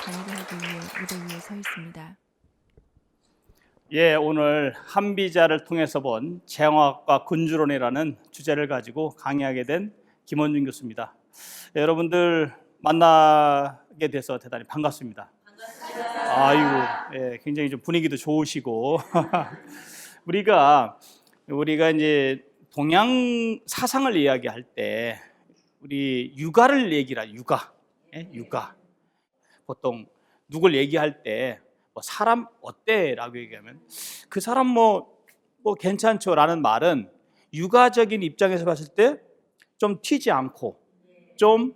강의를 하기 위해 무대 위에 서 있습니다. 예, 오늘 한비자를 통해서 본 재앙학과 군주론이라는 주제를 가지고 강의하게 된 김원준 교수입니다. 예, 여러분들 만나게 돼서 대단히 반갑습니다. 아이고, 예, 굉장히 좀 분위기도 좋으시고 우리가 이제 동양 사상을 이야기할 때 우리 육아를 얘기를 해요. 육아. 보통 누굴 얘기할 때 뭐 사람 어때? 라고 얘기하면 그 사람 뭐 괜찮죠? 라는 말은 육아적인 입장에서 봤을 때 좀 튀지 않고 좀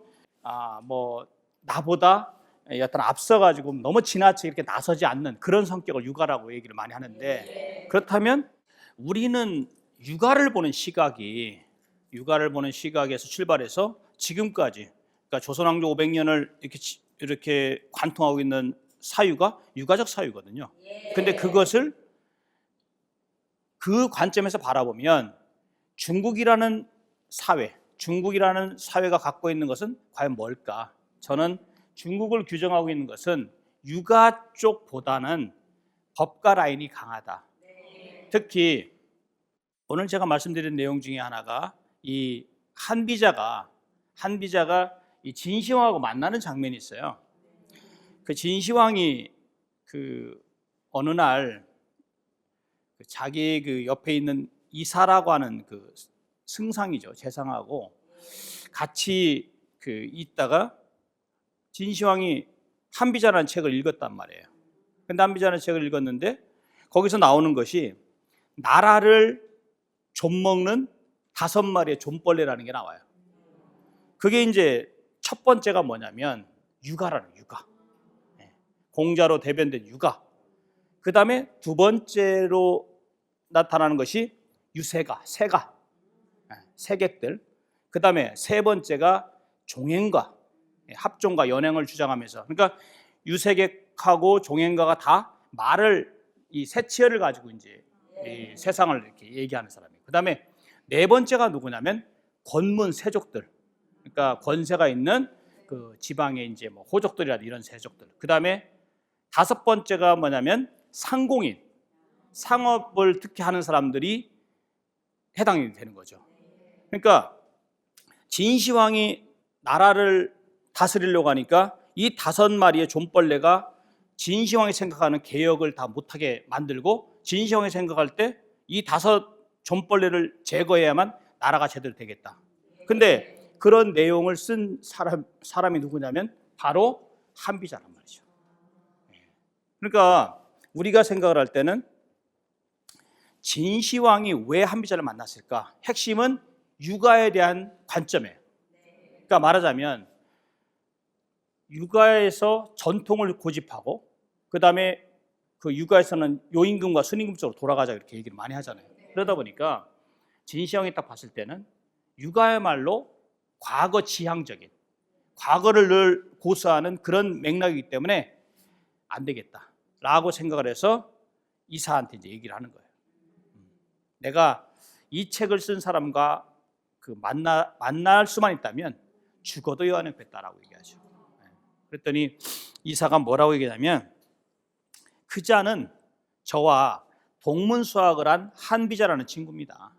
나보다 어떤 앞서가지고 너무 지나치게 이렇게 나서지 않는 그런 성격을 육아라고 얘기를 많이 하는데, 그렇다면 우리는 육아를 보는 시각에서 출발해서 지금까지, 그러니까 조선왕조 500년을 이렇게 관통하고 있는 사유가 육아적 사유거든요. 근데 그것을 그 관점에서 바라보면 중국이라는 사회가 갖고 있는 것은 과연 뭘까? 저는 중국을 규정하고 있는 것은 육아 쪽보다는 법과 라인이 강하다. 특히 오늘 제가 말씀드린 내용 중에 하나가 이 한비자가 이 진시황하고 만나는 장면이 있어요. 그 진시황이 어느 날 자기 그 옆에 있는 이사라고 하는 그 승상이죠, 재상하고 같이 있다가 진시황이 한비자라는 책을 읽었단 말이에요. 근데 한비자라는 책을 읽었는데 거기서 나오는 것이 나라를 좀먹는 5마리의 좀벌레라는 게 나와요. 그게 이제 첫 번째가 뭐냐면 육아라는 육아. 공자로 대변된 육아. 그 다음에 두 번째로 나타나는 것이 세객들. 그 다음에 세 번째가 종행가, 합종과 연행을 주장하면서, 그러니까 유세객하고 종행가가 다 말을, 이 세치어를 가지고 이제 이 세상을 이렇게 얘기하는 사람이에요. 그 다음에 네 번째가 누구냐면 권문 세족들, 그러니까 권세가 있는 그 지방의 이제 뭐 호족들이라든지 이런 세족들. 그 다음에 다섯 번째가 뭐냐면 상공인, 상업을 특히 하는 사람들이 해당이 되는 거죠. 그러니까 진시황이 나라를 다스리려고 하니까 이 5마리의 좀벌레가 진시황이 생각하는 개혁을 다 못하게 만들고, 진시황이 생각할 때 이 5 좀벌레를 제거해야만 나라가 제대로 되겠다. 근데 그런 내용을 쓴 사람이 누구냐면 바로 한비자란 말이죠. 그러니까 우리가 생각을 할 때는 진시황이 왜 한비자를 만났을까? 핵심은 육아에 대한 관점이에요. 그러니까 말하자면 육아에서 전통을 고집하고, 그 다음에 그 육아에서는 요임금과 순임금 쪽으로 돌아가자 이렇게 얘기를 많이 하잖아요. 그러다 보니까 진시황이 딱 봤을 때는 육아야말로 과거 지향적인, 과거를 늘 고수하는 그런 맥락이기 때문에 안 되겠다라고 생각을 해서 이사한테 이제 얘기를 하는 거예요. 내가 이 책을 쓴 사람과 만날 수만 있다면 죽어도 여한했다라고 얘기하죠. 그랬더니 이사가 뭐라고 얘기하냐면, 그자는 저와 동문수학을 한 한비자라는 친구입니다.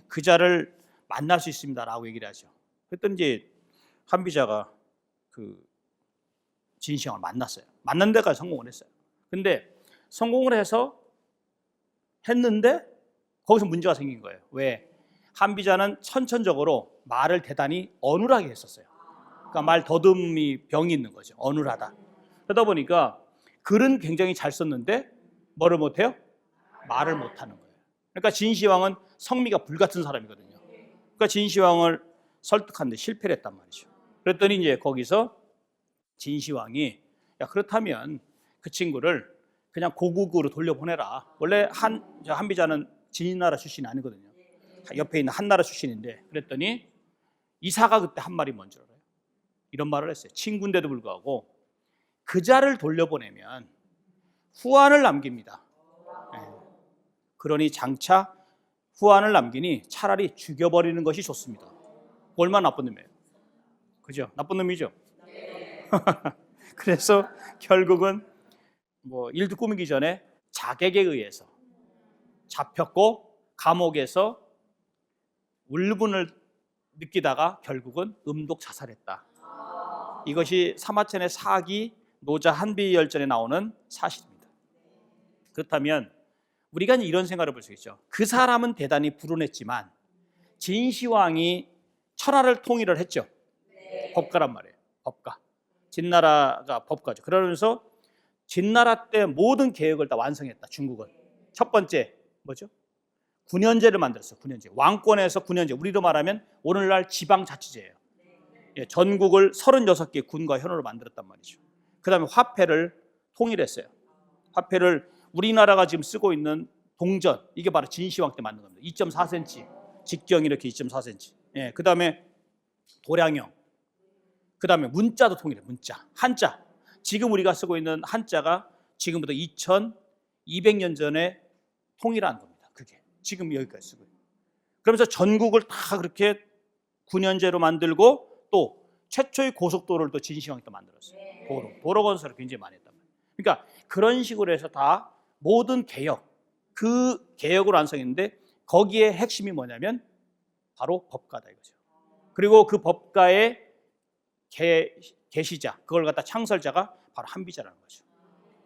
그자를 만날 수 있습니다라고 얘기를 하죠. 그랬더니 이제 한비자가 진시황을 만났어요. 만난 데까지 성공을 했어요. 근데 성공을 했는데 거기서 문제가 생긴 거예요. 왜? 한비자는 선천적으로 말을 대단히 어눌하게 했었어요. 그러니까 말 더듬이 병이 있는 거죠. 어눌하다. 그러다 보니까 글은 굉장히 잘 썼는데 뭐를 못해요? 말을 못하는 거예요. 그러니까 진시황은 성미가 불같은 사람이거든요. 그러니까 진시황을 설득하는데 실패를 했단 말이죠. 그랬더니 이제 거기서 진시황이, 야, 그렇다면 그 친구를 그냥 고국으로 돌려보내라. 원래 한비자는 진나라 출신이 아니거든요. 옆에 있는 한나라 출신인데, 그랬더니 이사가 그때 한 말이 뭔지 알아요? 이런 말을 했어요. 친구인데도 불구하고 그자를 돌려보내면 후환을 남깁니다. 그러니 장차 후환을 남기니 차라리 죽여버리는 것이 좋습니다. 얼마나 나쁜 놈이에요? 그죠? 나쁜 놈이죠? 그래서 결국은 뭐 일도 꾸미기 전에 자객에 의해서 잡혔고 감옥에서 울분을 느끼다가 결국은 음독 자살했다. 이것이 사마천의 사기 노자 한비열전에 나오는 사실입니다. 그렇다면 우리가 이런 생각을 볼 수 있죠. 그 사람은 대단히 불운했지만 진시황이 천하를 통일을 했죠. 법가란 말이에요. 법가. 진나라가 법가죠. 그러면서 진나라 때 모든 계획을 다 완성했다. 중국은. 첫 번째 뭐죠? 군현제를 만들었어요. 군현제. 왕권에서 군현제. 우리로 말하면 오늘날 지방자치제예요. 예, 전국을 36개 군과 현으로 만들었단 말이죠. 그 다음에 화폐를 통일했어요. 화폐를 우리나라가 지금 쓰고 있는 동전, 이게 바로 진시황 때 만든 겁니다. 2.4cm, 직경이 이렇게 2.4cm. 예, 그 다음에 도량형, 그 다음에 문자도 통일해. 문자, 한자. 지금 우리가 쓰고 있는 한자가 지금부터 2200년 전에 통일한 겁니다. 그게 지금 여기까지 쓰고 있는. 그러면서 전국을 다 그렇게 군현제로 만들고 또 최초의 고속도로를 또 진시황이 또 만들었어요. 도로 건설을 굉장히 많이 했단 말이에요. 그러니까 그런 식으로 해서 다 모든 개혁, 그 개혁을 완성했는데 거기에 핵심이 뭐냐면 바로 법가다 이거죠. 그리고 그 법가의 계시자, 그걸 갖다 창설자가 바로 한비자라는 거죠.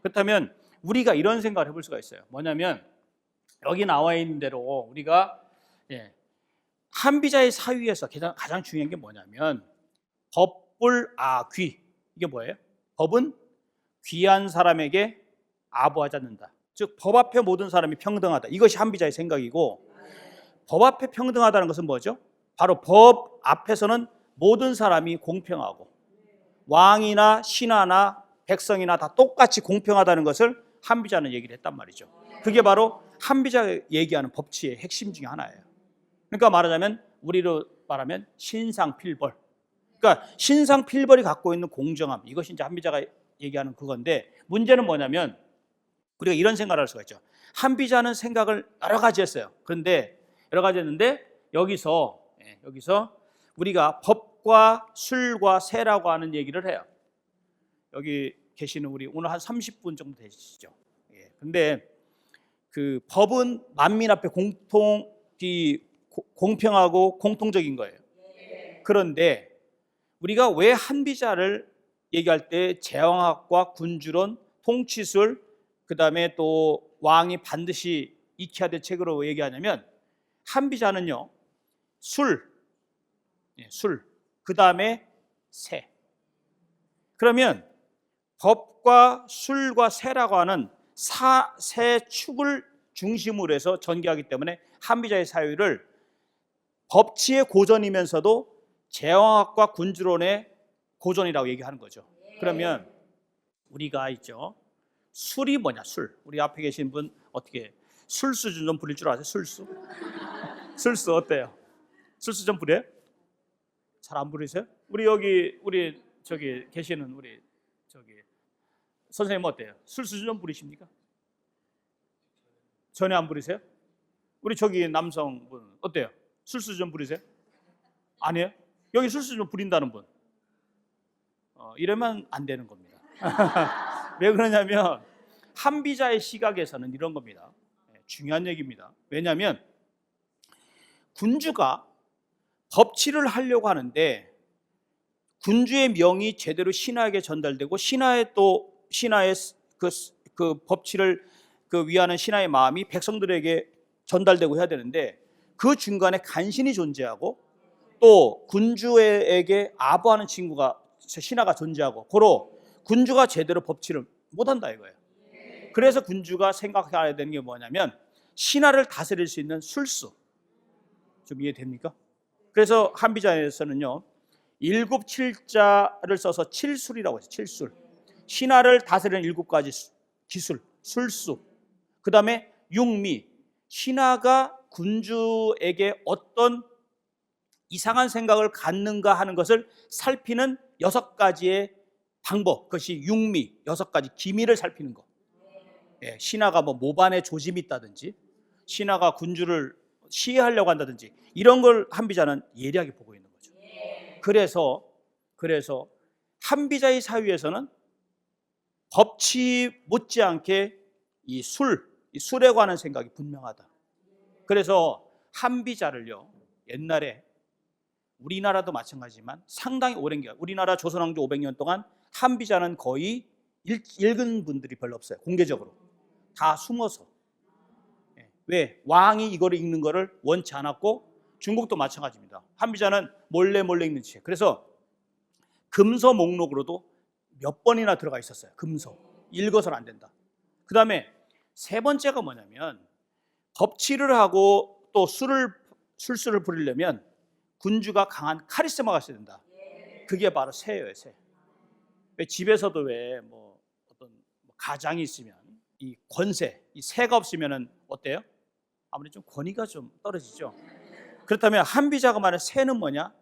그렇다면 우리가 이런 생각을 해볼 수가 있어요. 뭐냐면 여기 나와 있는 대로 우리가 한비자의 사위에서 가장 중요한 게 뭐냐면 법불아귀. 이게 뭐예요? 법은 귀한 사람에게 아부하지 않는다. 즉 법 앞에 모든 사람이 평등하다. 이것이 한비자의 생각이고, 법 앞에 평등하다는 것은 뭐죠? 바로 법 앞에서는 모든 사람이 공평하고 왕이나 신하나 백성이나 다 똑같이 공평하다는 것을 한비자는 얘기를 했단 말이죠. 그게 바로 한비자가 얘기하는 법치의 핵심 중에 하나예요. 그러니까 말하자면 우리로 말하면 신상필벌. 그러니까 신상필벌이 갖고 있는 공정함, 이것이 이제 한비자가 얘기하는 그건데, 문제는 뭐냐면 우리가 이런 생각을 할 수가 있죠. 한비자는 생각을 여러 가지 했어요. 그런데 여러 가지 했는데 여기서 우리가 법과 술과 세라고 하는 얘기를 해요. 여기 계시는 우리 오늘 한 30분 정도 되시죠. 근데 그 법은 만민 앞에 공평하고 공통적인 거예요. 그런데 우리가 왜 한비자를 얘기할 때 제왕학과 군주론, 통치술, 그 다음에 또 왕이 반드시 익혀야 될 책으로 얘기하냐면, 한비자는요 술, 그 다음에 세. 그러면 법과 술과 세라고 하는 세 축을 중심으로 해서 전개하기 때문에 한비자의 사유를 법치의 고전이면서도 제왕학과 군주론의 고전이라고 얘기하는 거죠. 그러면 우리가 있죠, 술이 뭐냐? 술. 우리 앞에 계신 분 어떻게 술수 좀 부릴 줄 아세요? 술수? 술수 어때요? 술수 좀 부려요? 잘 안 부리세요? 우리 저기 계시는 우리 저기 선생님 어때요? 술수 좀 부리십니까? 전혀 안 부리세요? 우리 저기 남성분 어때요? 술수 좀 부리세요? 아니에요? 여기 술수 좀 부린다는 분. 이러면 안 되는 겁니다. 왜 그러냐면 한비자의 시각에서는 이런 겁니다. 중요한 얘기입니다. 왜냐하면 군주가 법치를 하려고 하는데 군주의 명이 제대로 신하에게 전달되고 신하의 그 법치를 위하는 신하의 마음이 백성들에게 전달되고 해야 되는데, 그 중간에 간신이 존재하고 또 군주에게 아부하는 신하가 존재하고, 고로 군주가 제대로 법치를 못한다 이거예요. 그래서 군주가 생각해야 되는 게 뭐냐면 신하를 다스릴 수 있는 술수. 좀 이해됩니까? 그래서 한비자에서는요 7칠자를 써서 칠술이라고 해서 칠술. 신하를 다스리는 7가지 기술, 술수. 그 다음에 육미. 신하가 군주에게 어떤 이상한 생각을 갖는가 하는 것을 살피는 6가지의 방법, 그것이 육미, 6가지 기미를 살피는 거. 신하가 뭐 모반에 조짐이 있다든지, 신하가 군주를 시해하려고 한다든지, 이런 걸 한비자는 예리하게 보고 있는 거죠. 그래서 한비자의 사유에서는 법치 못지않게 이 술에 관한 생각이 분명하다. 그래서 한비자를요, 옛날에 우리나라도 마찬가지지만 상당히 오랜 기간, 우리나라 조선왕조 500년 동안 한비자는 거의 읽은 분들이 별로 없어요. 공개적으로 다 숨어서. 왜? 왕이 이거를 읽는 거를 원치 않았고, 중국도 마찬가지입니다. 한비자는 몰래 읽는 책. 그래서 금서 목록으로도 몇 번이나 들어가 있었어요. 금서. 읽어서는 안 된다. 그 다음에 세 번째가 뭐냐면, 법치를 하고 또 술수를 부리려면 군주가 강한 카리스마가 있어야 된다. 그게 바로 새예요, 새. 왜 집에서도 왜 뭐 어떤 가장이 있으면 이 권세, 이 새가 없으면은 어때요? 아무래도 좀 권위가 좀 떨어지죠. 그렇다면 한비자가 말하는 새는 뭐냐?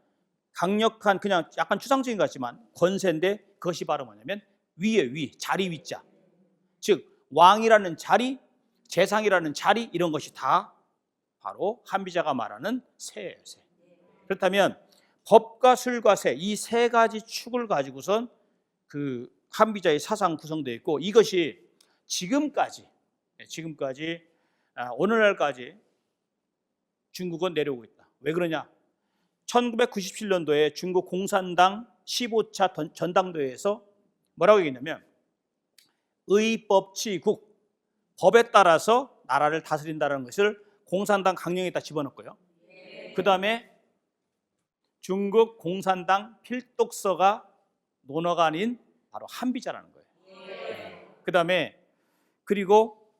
강력한, 그냥 약간 추상적인 것 같지만 권세인데, 그것이 바로 뭐냐면 위에 위, 자리 위자. 즉 왕이라는 자리, 재상이라는 자리, 이런 것이 다 바로 한비자가 말하는 새예요, 새. 그렇다면 법과 술과 새, 이 세 가지 축을 가지고선 그 한비자의 사상 구성되어 있고, 이것이 지금까지 오늘날까지 중국은 내려오고 있다. 왜 그러냐? 1997년도에 중국 공산당 15차 전당대회에서 뭐라고 얘기했냐면, 의법치국, 법에 따라서 나라를 다스린다는 것을 공산당 강령에다 집어넣고요. 그 다음에 중국 공산당 필독서가 논어가 아닌 바로 한비자라는 거예요. 그 다음에 그리고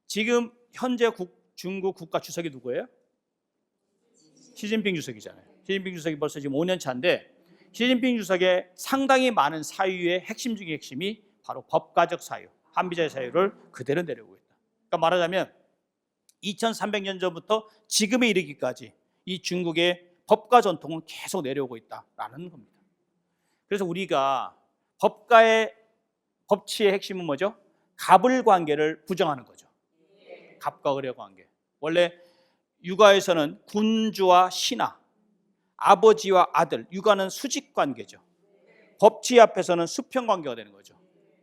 지금 현재 중국 국가 주석이 누구예요? 시진핑 주석이잖아요. 시진핑 주석이 벌써 지금 5년 차인데, 시진핑 주석의 상당히 많은 사유의 핵심 중의 핵심이 바로 법가적 사유, 한비자의 사유를 그대로 내려오고 있다. 그러니까 말하자면 2300년 전부터 지금에 이르기까지 이 중국의 법과 전통은 계속 내려오고 있다라는 겁니다. 그래서 우리가 법치의 핵심은 뭐죠? 갑을 관계를 부정하는 거죠. 갑과 을의 관계. 원래 육아에서는 군주와 신하, 아버지와 아들, 육아는 수직 관계죠. 법치 앞에서는 수평 관계가 되는 거죠.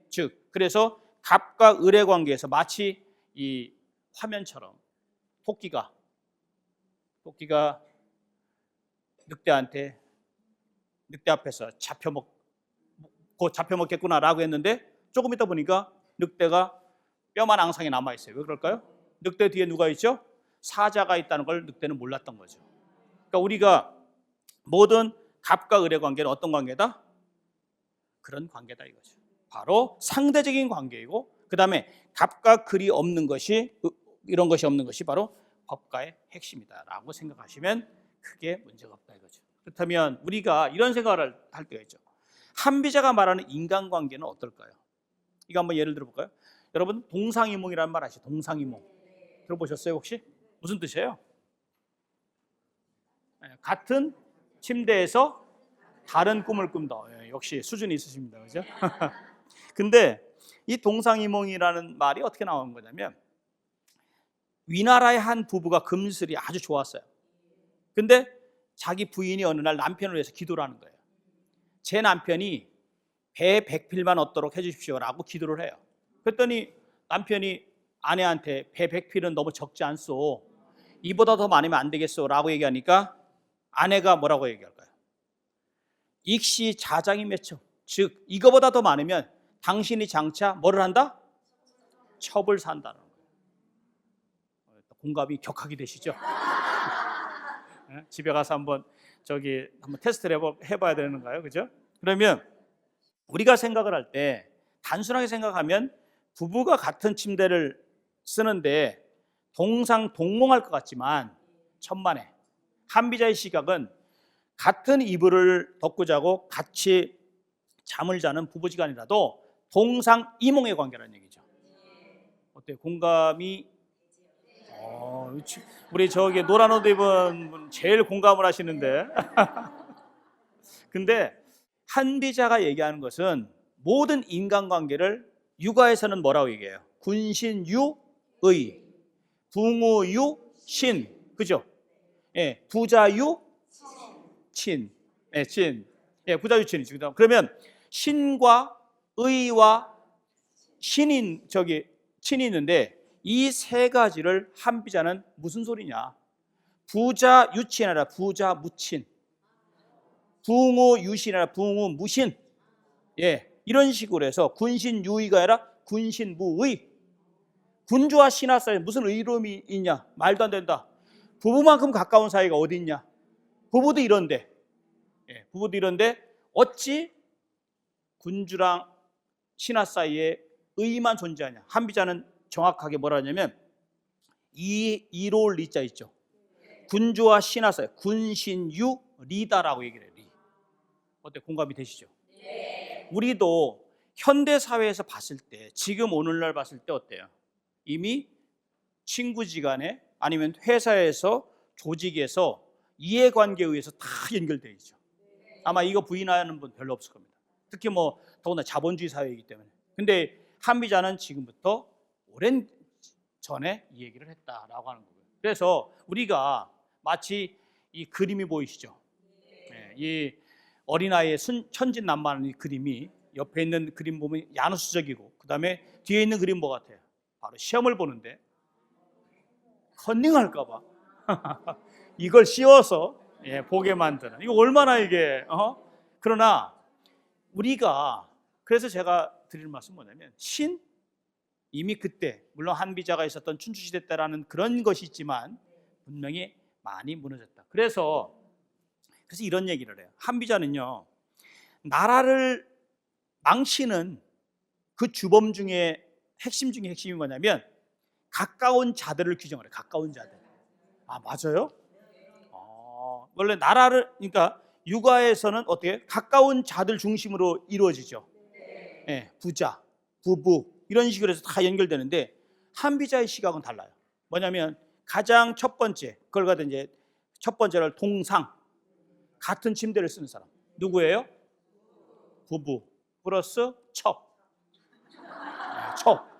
즉, 그래서 갑과 을의 관계에서 마치 이 화면처럼 토끼가 늑대 앞에서 잡혀먹겠구나라고 했는데, 조금 있다 보니까 늑대가 뼈만 앙상에 남아있어요. 왜 그럴까요? 늑대 뒤에 누가 있죠? 사자가 있다는 걸 늑대는 몰랐던 거죠. 그러니까 우리가 모든 갑과 을의 관계는 어떤 관계다? 그런 관계다 이거죠. 바로 상대적인 관계이고, 그 다음에 갑과 을이 없는 것이, 이런 것이 없는 것이 바로 법가의 핵심이다라고 생각하시면 크게 문제가 없다 이거죠. 그렇다면 우리가 이런 생각을 할 때가 있죠. 한비자가 말하는 인간관계는 어떨까요? 이거 한번 예를 들어볼까요? 여러분, 동상이몽이라는 말 아시죠? 동상이몽 들어보셨어요 혹시? 무슨 뜻이에요? 같은 침대에서 다른 꿈을 꾼다. 역시 수준이 있으십니다, 그죠? 근데 이 동상이몽이라는 말이 어떻게 나온 거냐면, 위나라의 한 부부가 금술이 아주 좋았어요. 근데 자기 부인이 어느 날 남편을 위해서 기도를 하는 거예요. 제 남편이 배 100필만 얻도록 해주십시오라고 기도를 해요. 그랬더니 남편이 아내한테 배 100필은 너무 적지 않소, 이보다 더 많으면 안 되겠소 라고 얘기하니까 아내가 뭐라고 얘기할까요? 익시자장이 맺혀. 즉 이거보다 더 많으면 당신이 장차 뭐를 한다? 첩을 산다는 거예요. 공감이 격하게 되시죠? 집에 가서 한번 테스트를 해봐야 되는가요? 그죠? 그러면 우리가 생각을 할 때 단순하게 생각하면 부부가 같은 침대를 쓰는데 동상동몽할 것 같지만, 천만에 한비자의 시각은 같은 이불을 덮고 자고 같이 잠을 자는 부부지간이라도 동상이몽의 관계라는 얘기죠. 어때요? 공감이? 우리 저기 노란 옷 입은 분 제일 공감을 하시는데. 근데 한비자가 얘기하는 것은 모든 인간관계를 육아에서는 뭐라고 얘기해요? 군신유의, 붕우유신, 그죠? 예, 부자유친, 친, 예, 부자유친이죠. 그러면 신과 의와 신인 친이 있는데 이 세 가지를 한비자는 무슨 소리냐? 부자 유친이 아니라 부자 무친, 붕우 유신이 아니라 붕우 무신. 예, 이런 식으로 해서 군신 유의가 아니라 군신 무의. 군주와 신하 사이에 무슨 의로움이 있냐? 말도 안 된다. 부부만큼 가까운 사이가 어디 있냐? 부부도 이런데, 예, 부부도 이런데 어찌 군주랑 신하 사이에 의만 존재하냐? 한비자는 정확하게 뭐라 하냐면 이로울 리자 있죠. 군주와 신하 사이, 군신유 리다라고 얘기를 해요. 리. 어때? 공감이 되시죠? 네. 우리도 현대 사회에서 봤을 때, 지금 오늘날 봤을 때 어때요? 이미 친구지간에 아니면 회사에서 조직에서 이해관계에 의해서 다 연결되어 있죠. 아마 이거 부인하는 분 별로 없을 겁니다. 특히 뭐 더구나 자본주의 사회이기 때문에. 근데 한비자는 지금부터 오랜 전에 이 얘기를 했다라고 하는 거예요. 그래서 우리가 마치 이 그림이 보이시죠? 네, 이 어린아이의 천진난만한 이 그림이 옆에 있는 그림 보면 야누스적이고, 그 다음에 뒤에 있는 그림 뭐 같아요? 바로 시험을 보는데 컨닝할까 봐 이걸 씌워서 보게 만드는, 이거 얼마나 이게 그러나 우리가, 그래서 제가 드릴 말씀은 뭐냐면, 이미 그때 물론 한비자가 있었던 춘추시대 때라는 그런 것이 있지만 분명히 많이 무너졌다. 그래서 이런 얘기를 해요. 한비자는요, 나라를 망치는 그 주범 중에 핵심 중에 핵심이 뭐냐면 가까운 자들을 규정을 해요. 가까운 자들. 아, 맞아요? 원래 나라를, 그러니까 육아에서는 어떻게 가까운 자들 중심으로 이루어지죠. 예, 부자, 부부 이런 식으로 해서 다 연결되는데 한비자의 시각은 달라요. 뭐냐면 가장 첫 번째, 그걸 갖다 이제 첫 번째를 동상, 같은 침대를 쓰는 사람. 누구예요? 부부 플러스 첩.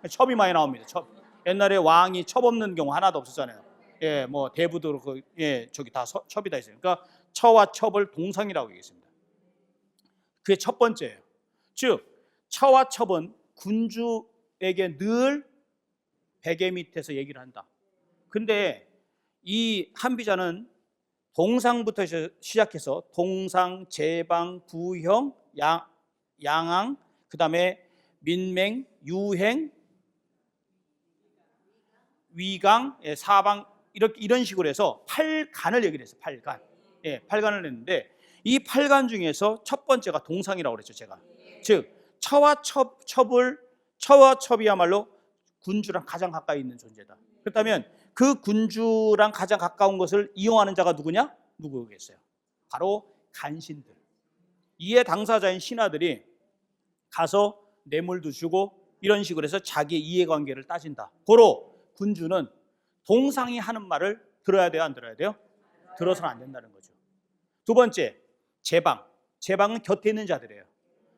첩이 많이 나옵니다. 첩. 옛날에 왕이 첩 없는 경우 하나도 없었잖아요. 예, 뭐 대부도 그렇고, 예, 저기 다 첩이 다 있어요. 그러니까 처와 첩을 동상이라고 얘기했습니다. 그게 첫 번째예요. 즉 처와 첩은 군주에게 늘 베개 밑에서 얘기를 한다. 근데 이 한비자는 동상부터 시작해서 동상, 제방, 부형, 양왕, 그 다음에 민맹, 유행, 위강, 사방, 이런 식으로 해서 8간을 얘기를 했어요. 8간. 예, 8간을 했는데 이 8간 중에서 첫 번째가 동상이라고 그랬죠, 제가. 즉 처와 첩이야말로 군주랑 가장 가까이 있는 존재다. 그렇다면 그 군주랑 가장 가까운 것을 이용하는 자가 누구겠어요? 바로 간신들. 이해 당사자인 신하들이 가서 뇌물도 주고 이런 식으로 해서 자기 이해관계를 따진다. 고로 군주는 동상이 하는 말을 들어야 돼요, 안 들어야 돼요? 들어서는 안 된다는 거죠. 두 번째, 제방. 제방은 곁에 있는 자들이에요.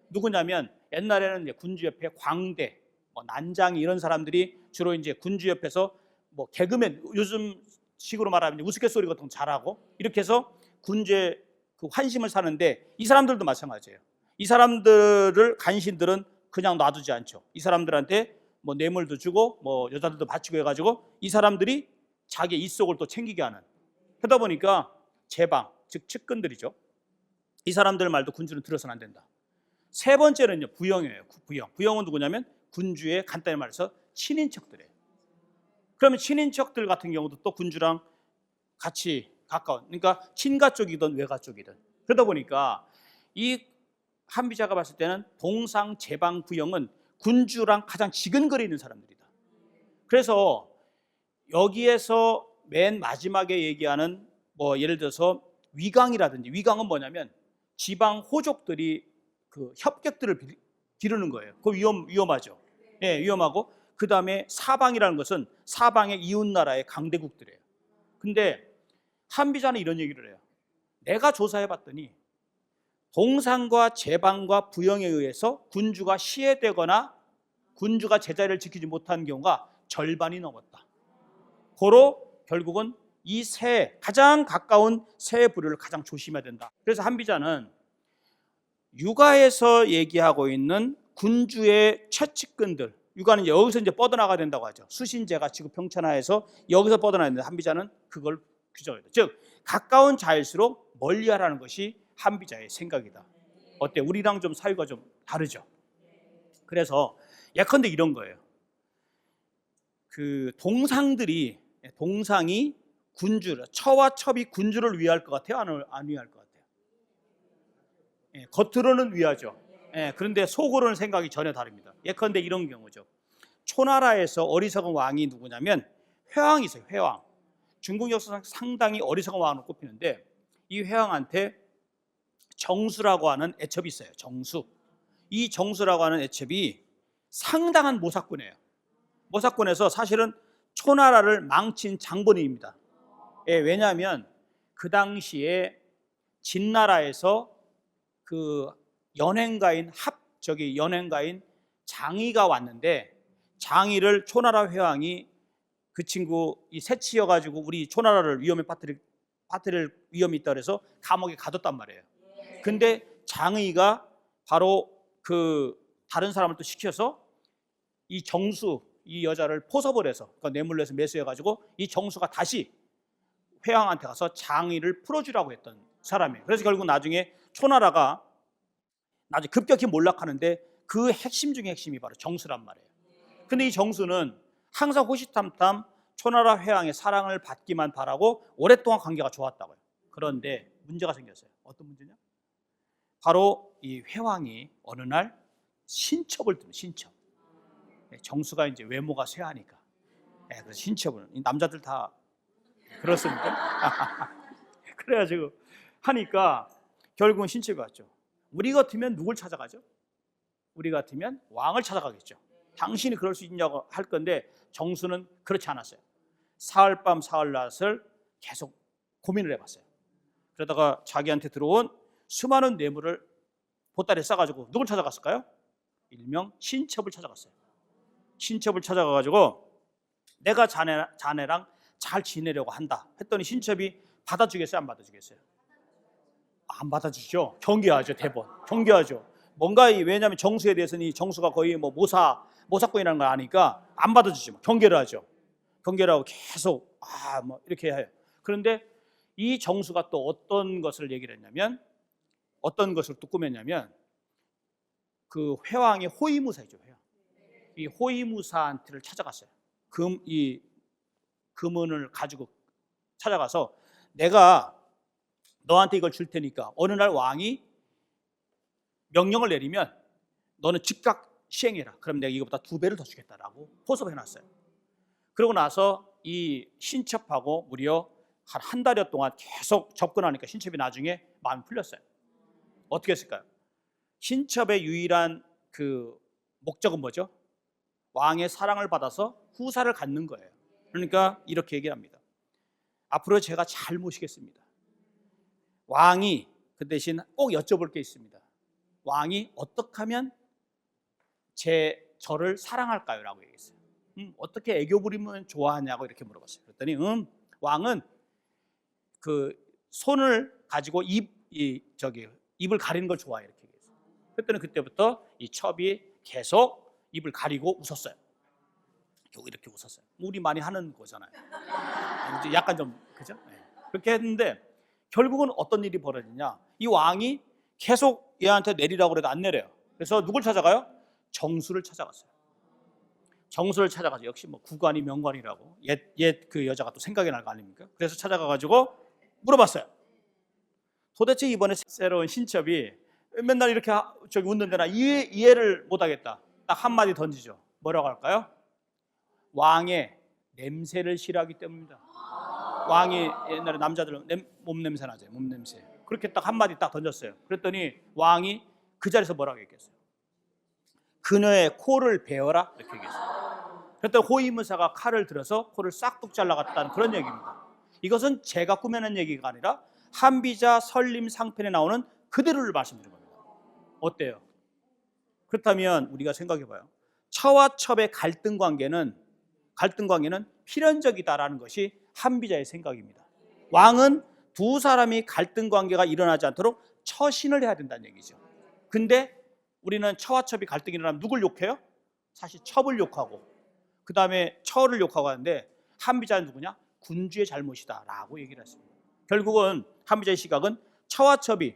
누구냐면 옛날에는 이제 군주 옆에 광대, 난장 이런 사람들이 주로 이제 군주 옆에서 뭐 개그맨, 요즘 식으로 말하면 우스갯소리 같은 거 잘하고 이렇게 해서 군주의 그 환심을 사는데, 이 사람들도 마찬가지예요. 이 사람들을 간신들은 그냥 놔두지 않죠. 이 사람들한테 뭐 뇌물도 주고 뭐 여자들도 바치고 해가지고 이 사람들이 자기 이속을 또 챙기게 하는. 그러다 보니까 제방, 즉 측근들이죠. 이 사람들 말도 군주는 들어서는 안 된다. 세 번째는요, 부형이에요. 부형은 누구냐면 군주의 간단히 말해서 친인척들이에요. 그러면 친인척들 같은 경우도 또 군주랑 같이 가까운, 그러니까 친가 쪽이든 외가 쪽이든. 그러다 보니까 이 한비자가 봤을 때는 동상, 제방, 부형은 군주랑 가장 지근거리는 사람들이다. 그래서 여기에서 맨 마지막에 얘기하는 뭐 예를 들어서 위강이라든지, 위강은 뭐냐면 지방 호족들이 그 협객들을 기르는 거예요. 그거 위험하죠. 예, 위험하고, 그 다음에 사방이라는 것은 사방의 이웃 나라의 강대국들이에요. 근데 한비자는 이런 얘기를 해요. 내가 조사해봤더니 동상과 제방과 부형에 의해서 군주가 시해되거나 군주가 제자리를 지키지 못한 경우가 절반이 넘었다. 고로 결국은 이 가장 가까운 세 부류를 가장 조심해야 된다. 그래서 한비자는 육아에서 얘기하고 있는 군주의 최측근들, 육아는 여기서 이제 뻗어나가야 된다고 하죠. 수신제가 지구 평천하에서 여기서 뻗어나야 되는데 한비자는 그걸 규정해야 돼. 즉 가까운 자일수록 멀리하라는 것이 한비자의 생각이다. 어때? 우리랑 좀 사유가 좀 다르죠. 그래서 예컨대 이런 거예요. 그 동상이 군주를, 처와 첩이 군주를 위할 것 같아요? 안 위할 것 같아요? 예, 겉으로는 위하죠. 예, 그런데 속으로는 생각이 전혀 다릅니다. 예컨대 이런 경우죠. 초나라에서 어리석은 왕이 누구냐면 회왕이 있어요. 회왕. 중국 역사상 상당히 어리석은 왕으로 꼽히는데 이 회왕한테 정수라고 하는 애첩이 있어요. 정수. 이 정수라고 하는 애첩이 상당한 모사꾼이에요. 모사꾼에서 사실은 초나라를 망친 장본인입니다. 예, 왜냐하면 그 당시에 진나라에서 그 연행가인 장의가 왔는데 장의를 초나라 회왕이 그 친구 이 새치여가지고 우리 초나라를 위험에 빠뜨릴 위험이 있다 그래서 감옥에 가뒀단 말이에요. 근데 장의가 바로 그 다른 사람을 또 시켜서 이 정수 이 여자를 포섭을 해서 그러니까 뇌물로 해서 매수해가지고 이 정수가 다시 회왕한테 가서 장의를 풀어주라고 했던 사람이에요. 그래서 결국 나중에 초나라가 나중에 급격히 몰락하는데 그 핵심 중에 핵심이 바로 정수란 말이에요. 근데 이 정수는 항상 호시탐탐 초나라 회왕의 사랑을 받기만 바라고 오랫동안 관계가 좋았다고요. 그런데 문제가 생겼어요. 어떤 문제냐? 바로 이 회왕이 어느 날 신첩을 듭니다. 신첩. 정수가 이제 외모가 쇠하니까. 그래서 신첩을 남자들 다 그렇습니까? 그래가지고 하니까 결국은 신첩이 왔죠. 우리 같으면 누굴 찾아가죠? 우리 같으면 왕을 찾아가겠죠. 당신이 그럴 수 있냐고 할 건데 정수는 그렇지 않았어요. 사흘밤 사흘낮을 계속 고민을 해봤어요. 그러다가 자기한테 들어온 수많은 뇌물을 보따리에 싸가지고 누굴 찾아갔을까요? 일명 신첩을 찾아갔어요. 신첩을 찾아가가지고 내가 자네랑 잘 지내려고 한다 했더니 신첩이 받아주겠어요? 안 받아주겠어요? 안 받아주죠. 경계하죠. 대본 경계하죠. 뭔가 왜냐하면 정수에 대해서는 이 정수가 거의 뭐 모사꾼이라는 걸 아니까 안 받아주죠. 경계를 하죠. 경계를 하고 계속 뭐 이렇게 해요. 그런데 이 정수가 또 어떤 것을 얘기를 했냐면 어떤 것을 또 꾸몄냐면 그 회왕의 호위무사이죠. 회왕. 이 호위무사한테를 찾아갔어요. 이 금은을 가지고 찾아가서 내가 너한테 이걸 줄 테니까 어느 날 왕이 명령을 내리면 너는 즉각 시행해라. 그럼 내가 이거보다 2배를 더 주겠다라고 포섭을 해놨어요. 그러고 나서 이 신첩하고 무려 한 달여 동안 계속 접근하니까 신첩이 나중에 마음이 풀렸어요. 어떻게 했을까요? 신첩의 유일한 그 목적은 뭐죠? 왕의 사랑을 받아서 후사를 갖는 거예요. 그러니까 이렇게 얘기합니다. 앞으로 제가 잘 모시겠습니다. 왕이 그 대신 꼭 여쭤볼 게 있습니다. 왕이 어떻게 하면 저를 사랑할까요? 라고 얘기했어요. 어떻게 애교 부리면 좋아하냐고 이렇게 물어봤어요. 그랬더니 왕은 그 손을 가지고 입을 가리는 걸 좋아해 이렇게 얘기했어요. 그랬더니 그때부터 이 첩이 계속 입을 가리고 웃었어요. 이렇게 웃었어요. 우리 많이 하는 거잖아요. 약간 좀 그죠? 네. 그렇게 했는데 결국은 어떤 일이 벌어지냐? 이 왕이 계속 얘한테 내리라고 그래도 안 내려요. 그래서 누굴 찾아가요? 정수를 찾아갔어요. 정수를 찾아가서 역시 뭐 구관이 명관이라고 옛 그 여자가 또 생각이 날 거 아닙니까? 그래서 찾아가가지고 물어봤어요. 도대체 이번에 새로운 신첩이 맨날 이렇게 웃는데 나 이해를 못하겠다. 딱 한마디 던지죠. 뭐라고 할까요? 왕의 냄새를 싫어하기 때문입니다. 왕이 옛날에 남자들 몸 냄새 나죠. 몸 냄새. 그렇게 딱 한마디 딱 던졌어요. 그랬더니 왕이 그 자리에서 뭐라고 얘기했어요? 그녀의 코를 베어라 이렇게 얘기했어요. 그랬더니 호위무사가 칼을 들어서 코를 싹둑 잘라갔다는 그런 얘기입니다. 이것은 제가 꾸며낸 얘기가 아니라 한비자 설림 상편에 나오는 그대로를 말씀드린 겁니다. 어때요? 그렇다면 우리가 생각해봐요. 처와 첩의 갈등 관계는 필연적이다라는 것이 한비자의 생각입니다. 왕은 두 사람이 갈등 관계가 일어나지 않도록 처신을 해야 된다는 얘기죠. 근데 우리는 처와 첩이 갈등이 일어나면 누굴 욕해요? 사실 첩을 욕하고 그 다음에 처를 욕하고 하는데 한비자는 누구냐? 군주의 잘못이다라고 얘기를 했습니다. 결국은 한비자의 시각은 처와 첩이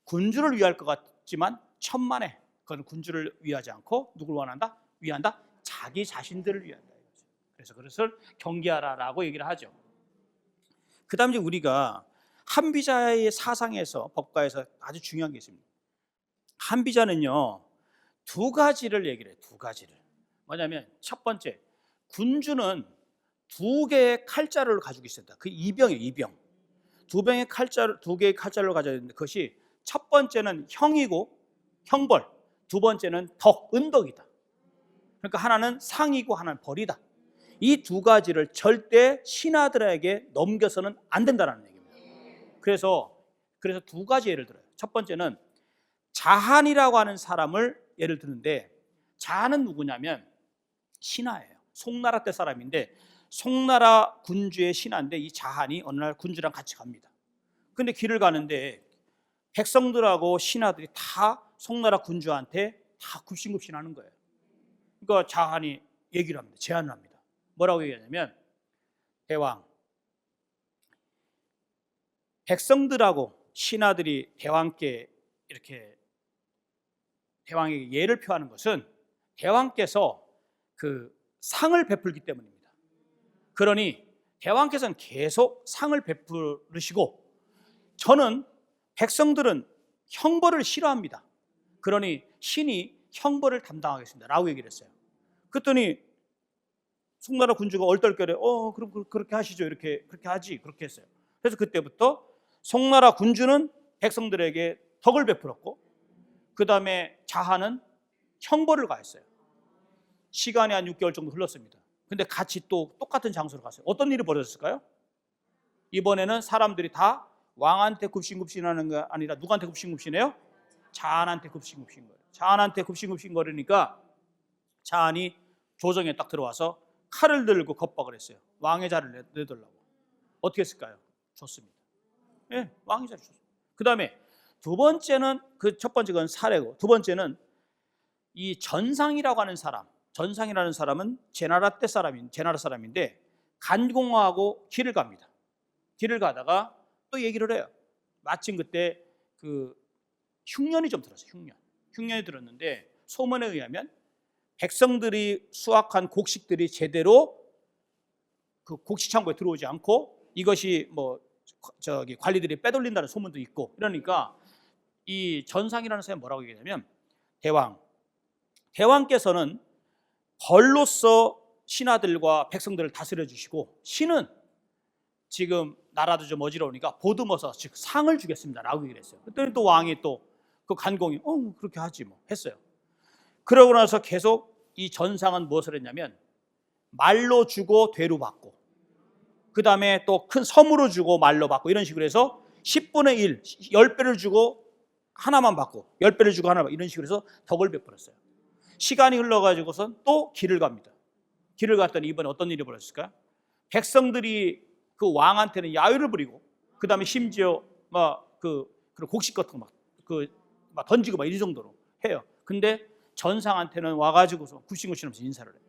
군주를 위할 것 같지만 천만에 그건 군주를 위하지 않고 누굴 원한다? 위한다? 자기 자신들을 위한다. 그래서 그것을 경계하라라고 얘기를 하죠. 그 다음에 우리가 한비자의 사상에서 법가에서 아주 중요한 게 있습니다. 한비자는요 두 가지를 얘기를 해요. 두 가지를. 뭐냐면 첫 번째, 군주는 두 개의 칼자루를 가지고 있었다. 그 이병이에요. 이병. 두 개의 칼자루를 가져야 되는데 그것이 첫 번째는 형이고 형벌, 두 번째는 덕, 은덕이다. 그러니까 하나는 상이고 하나는 벌이다. 이 두 가지를 절대 신하들에게 넘겨서는 안 된다는 얘기입니다. 그래서 두 가지 예를 들어요. 첫 번째는 자한이라고 하는 사람을 예를 드는데, 자한은 누구냐면 신하예요. 송나라 때 사람인데 송나라 군주의 신하인데 이 자한이 어느 날 군주랑 같이 갑니다. 근데 길을 가는데 백성들하고 신하들이 다 송나라 군주한테 다 굽신굽신하는 거예요. 그러니까 자한이 얘기를 합니다. 제안을 합니다. 뭐라고 얘기하냐면, 대왕, 백성들하고 신하들이 대왕께 이렇게 대왕에게 예를 표하는 것은 대왕께서 그 상을 베풀기 때문입니다. 그러니 대왕께서는 계속 상을 베푸시고 저는 백성들은 형벌을 싫어합니다. 그러니 신이 형벌을 담당하겠습니다 라고 얘기를 했어요. 그랬더니 송나라 군주가 얼떨결에 그럼 그렇게 하시죠. 그렇게 하지. 그렇게 했어요. 그래서 그때부터 송나라 군주는 백성들에게 덕을 베풀었고 그 다음에 자한은 형벌을 가했어요. 시간이 한 6개월 정도 흘렀습니다. 근데 같이 또 똑같은 장소로 갔어요. 어떤 일이 벌어졌을까요? 이번에는 사람들이 다 왕한테 굽신굽신하는 게 아니라 누구한테 굽신굽신해요? 자한한테 굽신굽신 거예요. 자한한테 굽신굽신 거리니까 자한이 조정에 딱 들어와서 칼을 들고 겁박을 했어요. 왕의 자리를 내달라고. 어떻게 했을까요? 줬습니다. 예, 왕의 자리 줬어요. 그 다음에 두 번째는, 그 첫 번째 건 사례고, 두 번째는 이 전상이라고 하는 사람, 전상이라는 사람은 제나라 사람인데 간공하고 길을 갑니다. 길을 가다가 또 얘기를 해요. 마침 그때 그 흉년이 좀 들었어요. 흉년이 들었는데 소문에 의하면 백성들이 수확한 곡식들이 제대로 그 곡식 창고에 들어오지 않고 이것이 관리들이 빼돌린다는 소문도 있고, 이러니까 이 전상이라는 사람이 뭐라고 얘기하냐면, 대왕께서는 벌로서 신하들과 백성들을 다스려 주시고 신은 지금 나라도 좀 어지러우니까 보듬어서 즉 상을 주겠습니다 라고 얘기를 했어요. 그랬더니 또 왕이 또 그 간공이 그렇게 하지 뭐 했어요. 그러고 나서 계속 이 전상은 무엇을 했냐면 말로 주고 되로 받고 그 다음에 또 큰 섬으로 주고 말로 받고 이런 식으로 해서 10분의 1, 10배를 주고 하나만 받고 10배를 주고 하나 받고 이런 식으로 해서 덕을 베풀었어요. 시간이 흘러가지고선 또 길을 갑니다. 길을 갔더니 이번에 어떤 일이 벌어졌을까요? 백성들이 그 왕한테는 야유를 부리고 그 다음에 심지어 그 곡식 같은 거 막 던지고 막 이 정도로 해요. 근데 전상한테는 와가지고서 굽신굽신하면서 인사를 해요.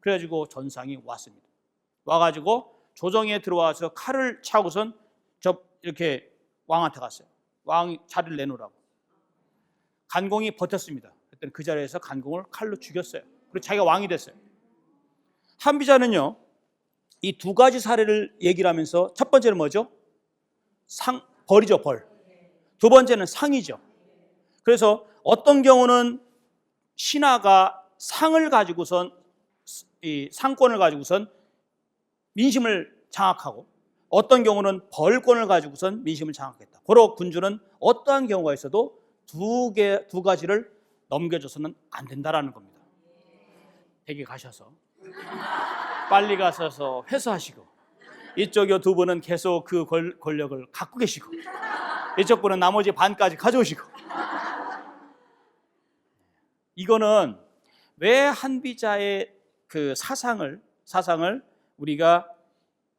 그래가지고 전상이 왔습니다. 와가지고 조정에 들어와서 칼을 차고선 이렇게 왕한테 갔어요. 왕이 자리를 내놓으라고. 간공이 버텼습니다. 그랬더니 그 자리에서 간공을 칼로 죽였어요. 그리고 자기가 왕이 됐어요. 한비자는요, 이 두 가지 사례를 얘기를 하면서 첫 번째는 뭐죠? 벌이죠, 벌. 두 번째는 상이죠. 그래서 어떤 경우는 신하가 상을 가지고선, 이 상권을 가지고선 민심을 장악하고 어떤 경우는 벌권을 가지고선 민심을 장악했다. 고로 군주는 어떠한 경우가 있어도 두 가지를 넘겨줘서는 안 된다라는 겁니다. 댁에 가셔서 빨리 가셔서 회수하시고 이쪽 두 분은 계속 그 권력을 갖고 계시고 이쪽 분은 나머지 반까지 가져오시고. 이거는 왜 한비자의 그 사상을 우리가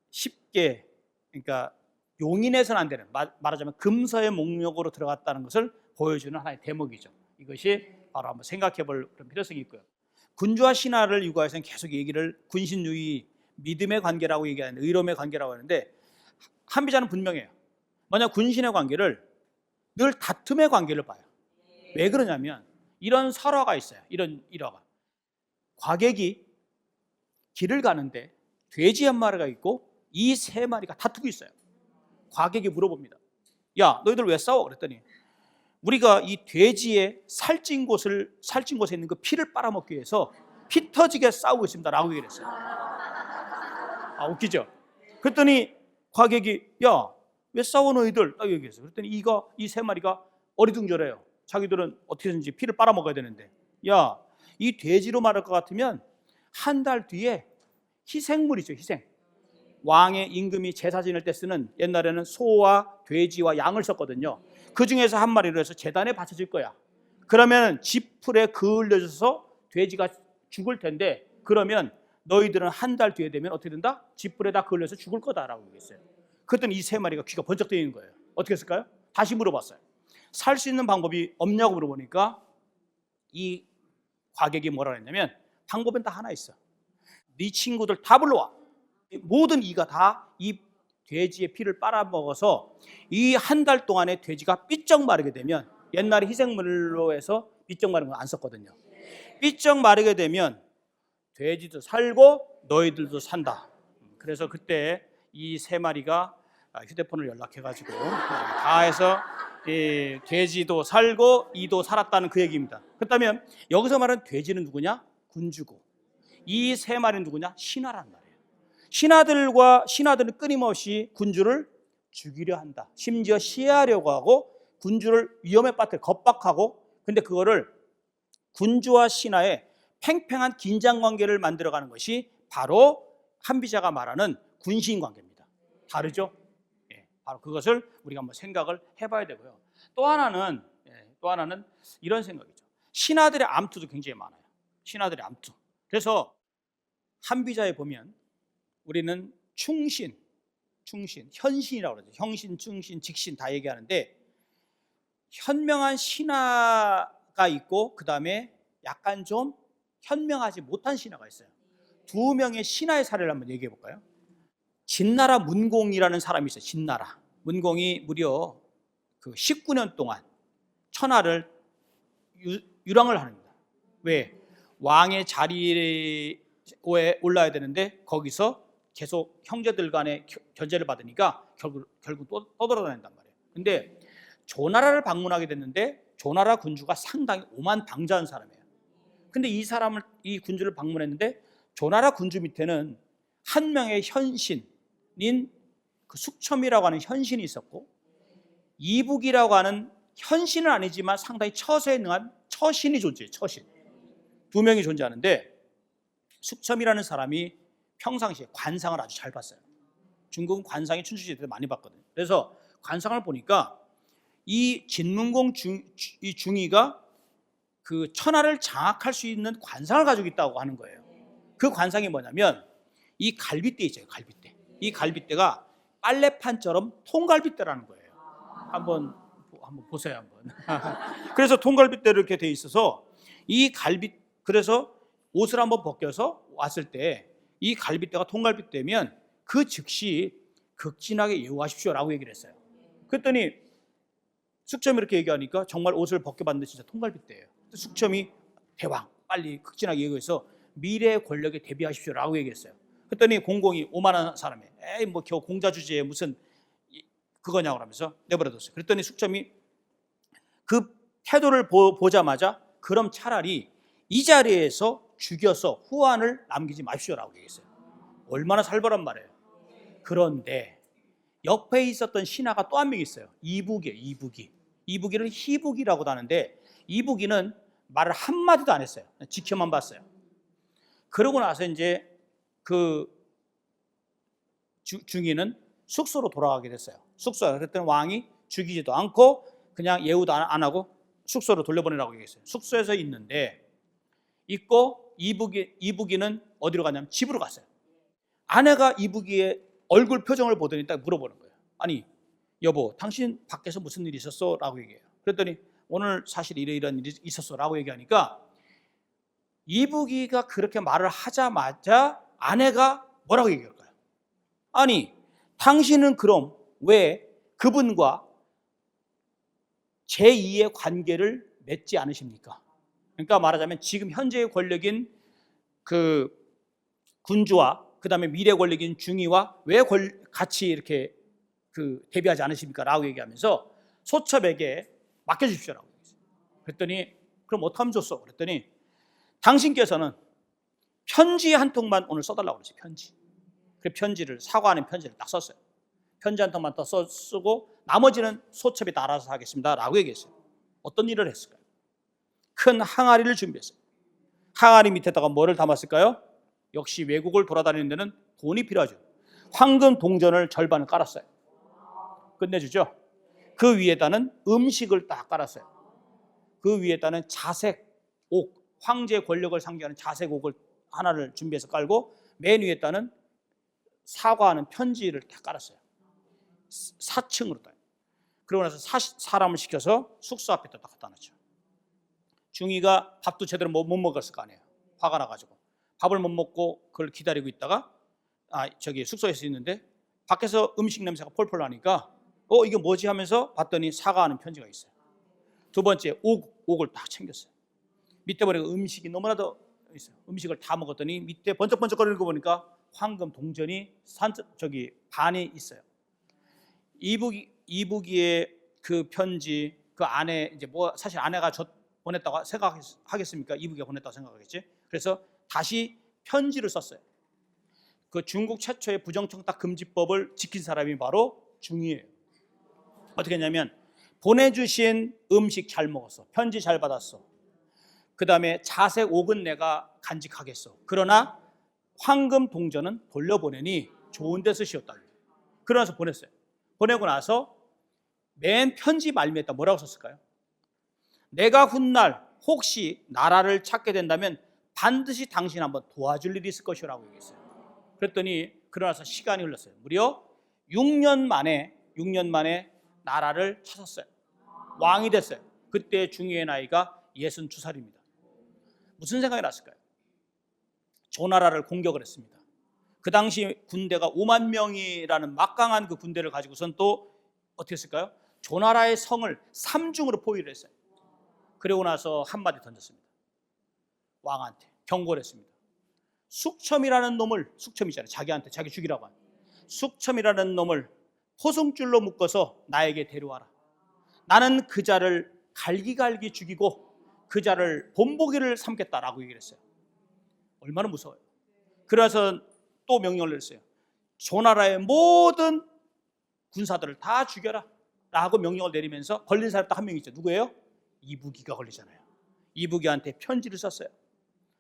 쉽게, 그러니까 용인해서는 안 되는, 말하자면 금서의 목록으로 들어갔다는 것을 보여주는 하나의 대목이죠. 이것이 바로 한번 생각해 볼 그런 필요성이 있고요. 군주와 신하를 유구해서는 계속 얘기를 군신유의, 믿음의 관계라고 얘기하는, 의로움의 관계라고 하는데, 한비자는 분명해요. 만약 군신의 관계를 늘 다툼의 관계를 봐요. 왜 그러냐면 이런 설화가 있어요. 이런 일화가. 과객이 길을 가는데 돼지 한 마리가 있고 이 세 마리가 다투고 있어요. 과객이 물어봅니다. 야, 너희들 왜 싸워? 그랬더니 우리가 이 돼지의 살찐 곳에 있는 그 피를 빨아먹기 위해서 피 터지게 싸우고 있습니다 라고 얘기를 했어요. 웃기죠? 그랬더니 과객이 야, 왜 싸워 너희들? 딱 얘기했어요. 그랬더니 이 세 마리가 어리둥절해요. 자기들은 어떻게든지 피를 빨아먹어야 되는데, 야, 이 돼지로 말할 것 같으면 한 달 뒤에 희생물이죠, 희생. 왕의 임금이 제사 지낼 때 쓰는, 옛날에는 소와 돼지와 양을 썼거든요. 그 중에서 한 마리로 해서 제단에 바쳐질 거야. 그러면 지풀에 그을려져서 돼지가 죽을 텐데, 그러면 너희들은 한 달 뒤에 되면 어떻게 된다? 지풀에다 그을려서 죽을 거다라고 얘기했어요. 그랬더니 이 세 마리가 귀가 번쩍 뜨이는 거예요. 어떻게 했을까요? 다시 물어봤어요. 살 수 있는 방법이 없냐고 물어보니까 이 과객이 뭐라 그랬냐면, 방법은 딱 하나 있어. 네 친구들 다 불러와. 모든 이가 다 이 돼지의 피를 빨아먹어서 이 한 달 동안에 돼지가 삐쩍 마르게 되면, 옛날에 희생물로 해서 삐쩍 마른 거 안 썼거든요. 삐쩍 마르게 되면 돼지도 살고 너희들도 산다. 그래서 그때 이 세 마리가 휴대폰을 연락해가지고 다 해서 돼지도 살고 이도 살았다는 그 얘기입니다. 그렇다면 여기서 말하는 돼지는 누구냐? 군주고, 이 세 마리는 누구냐? 신하란 말이에요. 신하들은 끊임없이 군주를 죽이려 한다. 심지어 시해하려고 하고 군주를 위험에 빠뜨려 겁박하고, 근데 그거를 군주와 신하의 팽팽한 긴장 관계를 만들어가는 것이 바로 한비자가 말하는 군신 관계입니다. 다르죠? 바로 그것을 우리가 한번 생각을 해봐야 되고요. 또 하나는 이런 생각이죠. 신하들의 암투도 굉장히 많아요. 신하들의 암투. 그래서 한비자에 보면 우리는 충신, 현신이라고 그러죠. 형신, 충신, 직신 다 얘기하는데, 현명한 신하가 있고 그 다음에 약간 좀 현명하지 못한 신하가 있어요. 두 명의 신하의 사례를 한번 얘기해 볼까요? 진나라 문공이라는 사람이 있어요. 진나라 문공이 무려 그 19년 동안 천하를 유랑을 합니다. 왜? 왕의 자리에 올라야 되는데 거기서 계속 형제들 간의 견제를 받으니까 결국 떠돌아다닌단 말이에요. 근데 조나라를 방문하게 됐는데 조나라 군주가 상당히 오만방자한 사람이에요. 근데 이 군주를 방문했는데 조나라 군주 밑에는 한 명의 현신인 그 숙첨이라고 하는 현신이 있었고, 이북이라고 하는 현신은 아니지만 상당히 처세에 능한 처신이 존재해요. 처신. 두 명이 존재하는데, 숙첨이라는 사람이 평상시에 관상을 아주 잘 봤어요. 중국은 관상이 춘추시대 때 많이 봤거든요. 그래서 관상을 보니까 이 진문공 중이가 그 천하를 장악할 수 있는 관상을 가지고 있다고 하는 거예요. 그 관상이 뭐냐면 이 갈빗대 있죠. 갈빗대. 이 갈빗대가 빨래판처럼 통갈빗대라는 거예요. 한번 보세요. 한번. 그래서 통갈빗대로 이렇게 돼 있어서 그래서 옷을 한번 벗겨서 왔을 때 이 갈빗대가 통갈빗대면 그 즉시 극진하게 예우하십시오라고 얘기를 했어요. 그랬더니 숙첨이 이렇게 얘기하니까 정말 옷을 벗겨봤는데 진짜 통갈빗대예요. 숙첨이 대왕 빨리 극진하게 예우해서 미래의 권력에 대비하십시오라고 얘기했어요. 그랬더니 공공이 오만한 사람이 에이 뭐 겨우 공자 주제에 무슨 그거냐고 하면서 내버려뒀어요. 그랬더니 숙첨이 그 태도를 보자마자 그럼 차라리 이 자리에서 죽여서 후환을 남기지 마십시오라고 얘기했어요. 얼마나 살벌한 말이에요. 그런데 옆에 있었던 신하가 또 한 명 있어요. 이북이에요. 이북이를 희북이라고도 하는데, 이북이는 말을 한마디도 안 했어요. 지켜만 봤어요. 그러고 나서 이제 그 중이는 숙소로 돌아가게 됐어요. 그랬더니 왕이 죽이지도 않고 그냥 예우도 안 하고 숙소로 돌려보내라고 얘기했어요. 숙소에서 있고 이북이는 어디로 갔냐면 집으로 갔어요. 아내가 이북이의 얼굴 표정을 보더니 딱 물어보는 거예요. 아니 여보, 당신 밖에서 무슨 일이 있었어? 라고 얘기해요. 그랬더니 오늘 사실 이런 일이 있었어 라고 얘기하니까 이부기가 그렇게 말을 하자마자 아내가 뭐라고 얘기할까요? 아니, 당신은 그럼 왜 그분과 제2의 관계를 맺지 않으십니까? 그러니까 말하자면 지금 현재의 권력인 그 군주와 그 다음에 미래 권력인 중위와 왜 같이 이렇게 대비하지 않으십니까? 라고 얘기하면서 소첩에게 맡겨주십시오라고 얘기했어요. 그랬더니 그럼 어떡하면 좋소? 그랬더니 당신께서는 편지 한 통만 오늘 써달라고 그랬어요. 편지. 그 편지를, 사과 안에 편지를 딱 썼어요. 편지 한 통만 더 쓰고 나머지는 소첩이 다 알아서 하겠습니다 라고 얘기했어요. 어떤 일을 했을까요? 큰 항아리를 준비했어요. 항아리 밑에다가 뭐를 담았을까요? 역시 외국을 돌아다니는 데는 돈이 필요하죠. 황금 동전을 절반을 깔았어요. 끝내주죠. 그 위에다는 음식을 딱 깔았어요. 그 위에다는 자색 옥, 황제의 권력을 상징하는 자색 옥을 하나를 준비해서 깔고 맨 위에다는 사과하는 편지를 딱 깔았어요. 4층으로 딱. 그러고 나서 사람을 시켜서 숙소 앞에 딱 갖다 놨죠. 중이가 밥도 제대로 못 먹었을 거 아니에요. 화가 나가지고 밥을 못 먹고 그걸 기다리고 있다가 저기 숙소에서 있는데 밖에서 음식 냄새가 폴폴 나니까 이게 뭐지 하면서 봤더니 사과하는 편지가 있어요. 두 번째 옥을 딱 챙겼어요. 밑에 보니까 음식이 너무나도 있어요. 음식을 다 먹었더니 밑에 번쩍번쩍거리는 거 보니까 황금 동전이 저기 반이 있어요. 이부기의 그 편지 그 안에 이제 뭐 사실 아내가 보냈다고 생각하겠습니까? 이부기가 보냈다고 생각하겠지. 그래서 다시 편지를 썼어요. 그 중국 최초의 부정청탁 금지법을 지킨 사람이 바로 중이에요. 어떻게 했냐면 보내주신 음식 잘 먹었어. 편지 잘 받았어. 그 다음에 자색 옥은 내가 간직하겠어. 그러나 황금 동전은 돌려보내니 좋은 데 쓰시었다. 그러면서 보냈어요. 보내고 나서 맨 편지 말미에다 뭐라고 썼을까요? 내가 훗날 혹시 나라를 찾게 된다면 반드시 당신 한번 도와줄 일이 있을 것이라고 얘기했어요. 그랬더니 그러나서 시간이 흘렀어요. 무려 6년 만에 나라를 찾았어요. 왕이 됐어요. 그때 중위의 나이가 62살입니다. 무슨 생각이 났을까요? 조나라를 공격을 했습니다. 그 당시 군대가 5만 명이라는 막강한 그 군대를 가지고선 또 어떻게 했을까요? 조나라의 성을 3중으로 포위를 했어요. 그러고 나서 한마디 던졌습니다. 왕한테 경고를 했습니다. 숙첨이라는 놈을, 숙첨이잖아요. 자기한테 자기 죽이라고 한 숙첨이라는 놈을 포승줄로 묶어서 나에게 데려와라. 나는 그 자를 갈기갈기 죽이고 그 자를 본보기를 삼겠다라고 얘기를 했어요. 얼마나 무서워요. 그래서 또 명령을 내렸어요. 조나라의 모든 군사들을 다 죽여라 라고 명령을 내리면서 걸린 사람 딱 한 명 있죠. 누구예요? 이부기가 걸리잖아요. 이부기한테 편지를 썼어요.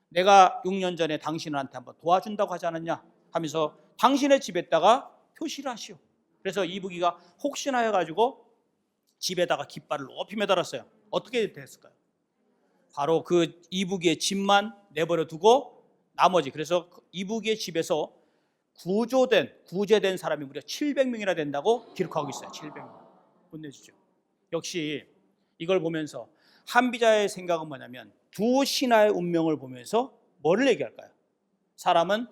내가 6년 전에 당신한테 한번 도와준다고 하지 않았냐 하면서 당신의 집에다가 표시를 하시오. 그래서 이부기가 혹시나 해가지고 집에다가 깃발을 높이 매달았어요. 어떻게 됐을까요? 바로 그 이부기의 집만 내버려 두고 나머지, 그래서 이부기의 집에서 구제된 사람이 무려 700명이나 된다고 기록하고 있어요. 700명. 끝내주죠. 역시 이걸 보면서 한비자의 생각은 뭐냐면 두 신하의 운명을 보면서 뭐를 얘기할까요? 사람은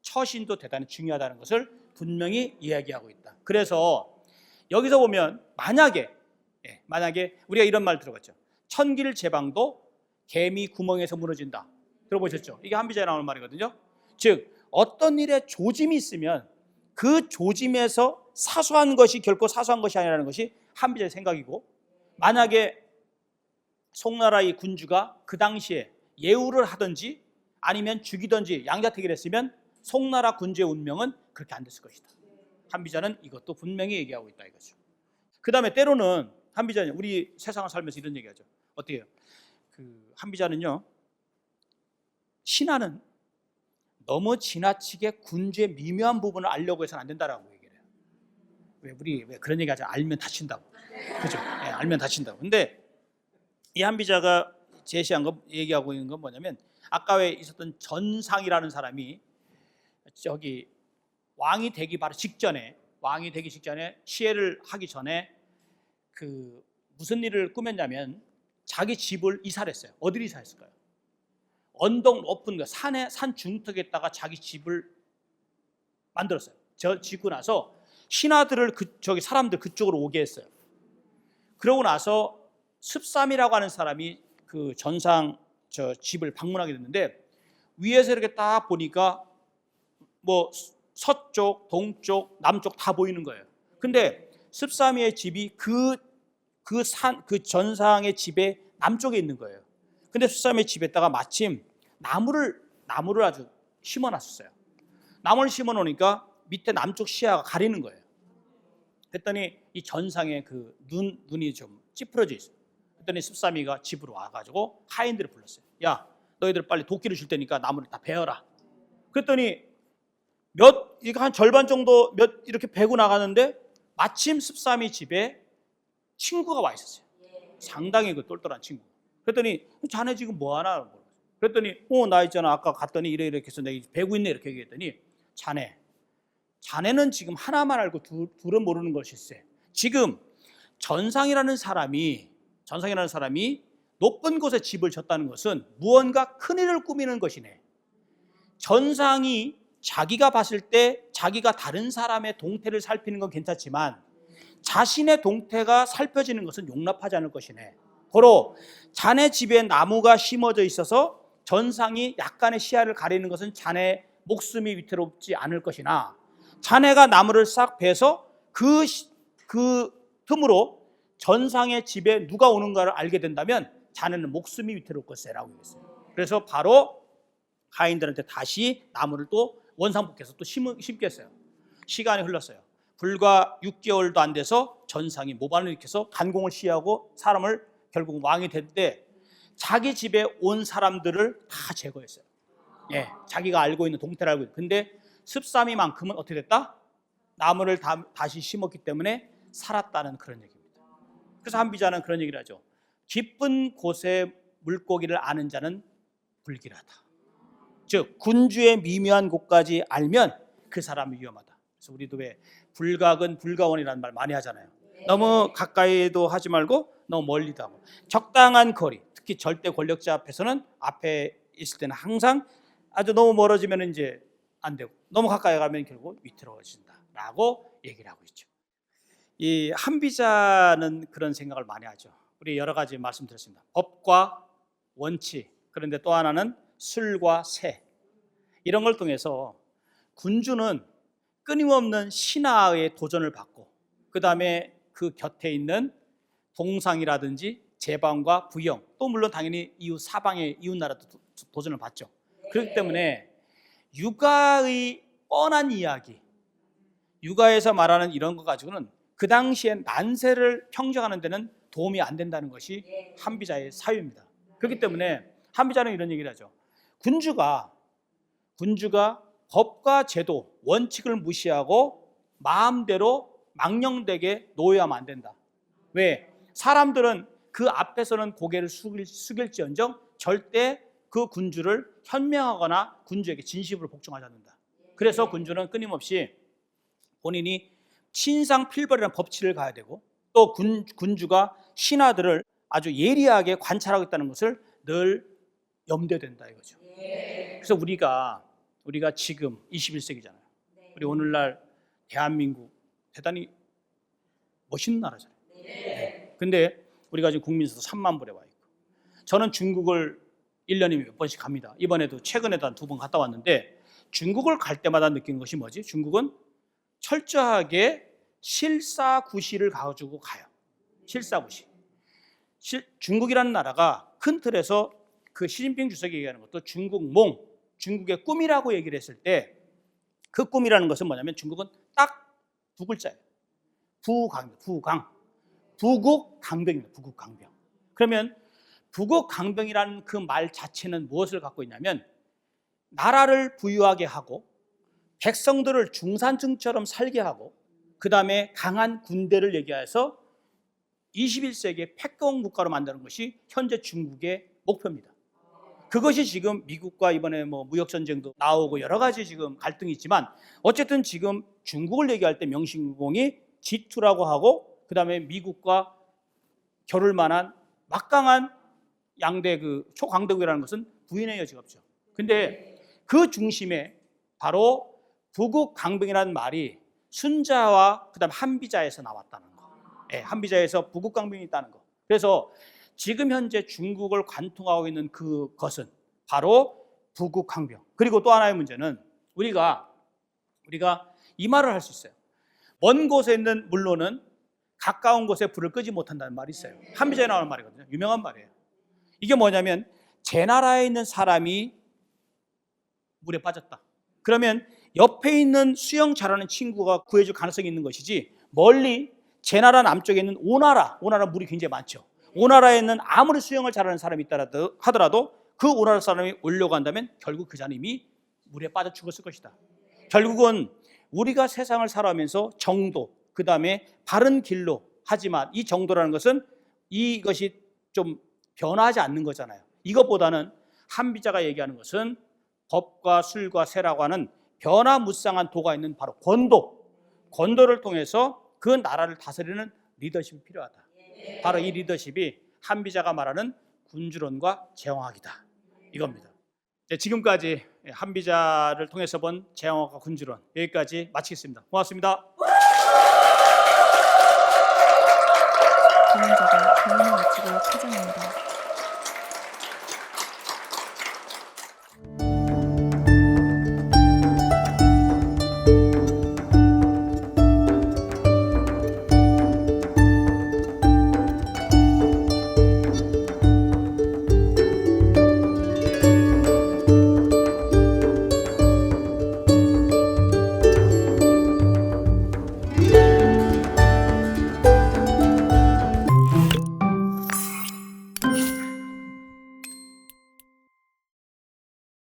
처신도 대단히 중요하다는 것을 분명히 이야기하고 있다. 그래서 여기서 보면 만약에 우리가 이런 말 들어봤죠. 천길 제방도 개미 구멍에서 무너진다. 들어보셨죠? 이게 한비자에 나오는 말이거든요. 즉 어떤 일에 조짐이 있으면 그 조짐에서 사소한 것이 결코 사소한 것이 아니라는 것이 한비자의 생각이고, 만약에 송나라의 군주가 그 당시에 예우를 하든지 아니면 죽이든지 양자택일을 했으면 송나라 군주의 운명은 그렇게 안 됐을 것이다. 한비자는 이것도 분명히 얘기하고 있다 이거죠. 그 다음에 때로는 한비자는 우리 세상을 살면서 이런 얘기하죠. 어떻게 해요? 한비자는요, 신하는 너무 지나치게 군주의 미묘한 부분을 알려고 해서는 안 된다라고 얘기를 해요. 왜 그런 얘기 하죠? 알면 다친다고. 그죠? 알면 다친다고. 근데 이 한비자가 얘기하고 있는 건 뭐냐면, 아까 왜 있었던 전상이라는 사람이 저기 왕이 되기 직전에 시해를 하기 전에 무슨 일을 꾸몄냐면 자기 집을 이사를 했어요. 어디를 이사했을까요? 언덕 높은 산 중턱에다가 자기 집을 만들었어요. 짓고 나서 신하들을 저기 사람들 그쪽으로 오게 했어요. 그러고 나서 습삼이라고 하는 사람이 그 전상 집을 방문하게 됐는데 위에서 이렇게 딱 보니까 뭐 서쪽, 동쪽, 남쪽 다 보이는 거예요. 근데 습삼이의 집이 그 전상의 집의 남쪽에 있는 거예요. 근데 습삼의 집에다가 마침 나무를 아주 심어놨었어요. 나무를 심어놓으니까 밑에 남쪽 시야가 가리는 거예요. 그랬더니 이 전상에 그 눈이 좀 찌푸려져 있어요. 그랬더니 습삼이가 집으로 와가지고 하인들을 불렀어요. 야, 너희들 빨리 도끼를 줄 테니까 나무를 다 베어라. 그랬더니 이거 한 절반 정도 이렇게 베고 나가는데 마침 습삼이 집에 친구가 와 있었어요. 상당히 그 똘똘한 친구. 그랬더니 자네 지금 뭐 하나? 그랬더니 나 있잖아. 아까 갔더니 이렇게 해서 내가 베고 있네 이렇게 얘기했더니 자네는 지금 하나만 알고 둘은 모르는 것일세. 지금 전상이라는 사람이 높은 곳에 집을 졌다는 것은 무언가 큰일을 꾸미는 것이네. 전상이 자기가 봤을 때 자기가 다른 사람의 동태를 살피는 건 괜찮지만 자신의 동태가 살펴지는 것은 용납하지 않을 것이네. 고로 자네 집에 나무가 심어져 있어서 전상이 약간의 시야를 가리는 것은 자네 목숨이 위태롭지 않을 것이나 자네가 나무를 싹 베서 그 틈으로 전상의 집에 누가 오는가를 알게 된다면 자네는 목숨이 위태로울 것이라고 했어요. 그래서 바로 하인들한테 다시 나무를 또 원상복귀해서 또 심게 했어요. 시간이 흘렀어요. 불과 6개월도 안 돼서 전상이 모반을 일으켜서 간공을 시하고 사람을 결국 왕이 됐는데 자기 집에 온 사람들을 다 제거했어요. 예, 자기가 알고 있는 동태를 알고 있는. 근데 습삼이만큼은 어떻게 됐다? 나무를 다시 심었기 때문에 살았다는 그런 얘기입니다. 그래서 한비자는 그런 얘기를 하죠. 깊은 곳에 물고기를 아는 자는 불길하다. 즉 군주의 미묘한 곳까지 알면 그 사람이 위험하다. 그래서 우리도 왜 불각은 불가원이라는 말 많이 하잖아요. 너무 가까이도 하지 말고 너무 멀리도 하고 적당한 거리. 특히 절대 권력자 앞에서는 앞에 있을 때는 항상 아주 너무 멀어지면 이제 안 되고 너무 가까이 가면 결국 위태로워진다라고 얘기를 하고 있죠. 이 한비자는 그런 생각을 많이 하죠. 우리 여러 가지 말씀드렸습니다. 법과 원칙, 그런데 또 하나는 술과 새, 이런 걸 통해서 군주는 끊임없는 신하의 도전을 받고 그 다음에 그 곁에 있는 동상이라든지 제방과 부영, 또 물론 당연히 이웃 사방의 이웃 나라도 도전을 받죠. 그렇기 때문에 육아의 뻔한 이야기, 육아에서 말하는 이런 거 가지고는 그 당시에 난세를 평정하는 데는 도움이 안 된다는 것이 한비자의 사유입니다. 그렇기 때문에 한비자는 이런 얘기를 하죠. 군주가 법과 제도, 원칙을 무시하고 마음대로 망령되게 노예하면 안 된다. 왜? 사람들은 그 앞에서는 고개를 숙일지언정 절대 그 군주를 현명하거나 군주에게 진심으로 복종하지 않는다. 그래서 군주는 끊임없이 본인이 친상필벌이라는 법칙을 가야 되고 또 군주가 신하들을 아주 예리하게 관찰하고 있다는 것을 늘 염두에 둔다 이거죠. 그래서 우리가 지금 21세기잖아요. 우리 오늘날 대한민국 대단히 멋있는 나라잖아요. 근데 우리가 지금 국민수도 3만 불에 와 있고 저는 중국을 1년에 몇 번씩 갑니다. 이번에도 최근에도 한 2번 갔다 왔는데 중국을 갈 때마다 느끼는 것이 뭐지? 중국은 철저하게 실사구시를 가지고 가요. 실사구시. 중국이라는 나라가 큰 틀에서 그 시진핑 주석이 얘기하는 것도 중국몽, 중국의 꿈이라고 얘기를 했을 때 그 꿈이라는 것은 뭐냐면 중국은 딱 두 글자예요. 부국강병입니다. 부국강병. 그러면 부국강병이라는 그 말 자체는 무엇을 갖고 있냐면 나라를 부유하게 하고 백성들을 중산층처럼 살게 하고 그 다음에 강한 군대를 얘기해서 21세기의 패권 국가로 만드는 것이 현재 중국의 목표입니다. 그것이 지금 미국과 이번에 무역 전쟁도 나오고 여러 가지 지금 갈등이 있지만 어쨌든 지금 중국을 얘기할 때 명신공이 G2라고 하고 그 다음에 미국과 겨룰 만한 막강한 양대 그 초강대국이라는 것은 부인의 여지가 없죠. 근데 그 중심에 바로 부국강병이라는 말이 순자와 그다음 한비자에서 나왔다는 거. 예, 한비자에서 부국강병이 있다는 거. 그래서 지금 현재 중국을 관통하고 있는 그것은 바로 부국강병. 그리고 또 하나의 문제는 우리가 이 말을 할 수 있어요. 먼 곳에 있는 물로는 가까운 곳에 불을 끄지 못한다는 말이 있어요. 한비자에 나오는 말이거든요. 유명한 말이에요. 이게 뭐냐면 제 나라에 있는 사람이 물에 빠졌다. 그러면 옆에 있는 수영 잘하는 친구가 구해줄 가능성이 있는 것이지, 멀리 제 나라 남쪽에 있는 오나라 물이 굉장히 많죠. 오나라에 있는 아무리 수영을 잘하는 사람이 있다 하더라도 그 오나라 사람이 오려고 한다면 결국 그 사람이 이미 물에 빠져 죽었을 것이다. 결국은 우리가 세상을 살아가면서 정도, 그 다음에 바른 길로, 하지만 이 정도라는 것은 이것이 좀 변하지 않는 거잖아요. 이것보다는 한비자가 얘기하는 것은 법과 술과 세라고 하는 변화무쌍한 도가 있는 바로 권도를 통해서 그 나라를 다스리는 리더십이 필요하다. 바로 이 리더십이 한비자가 말하는 군주론과 제왕학이다, 이겁니다. 지금까지 한비자를 통해서 본 제왕학과 군주론, 여기까지 마치겠습니다. 고맙습니다.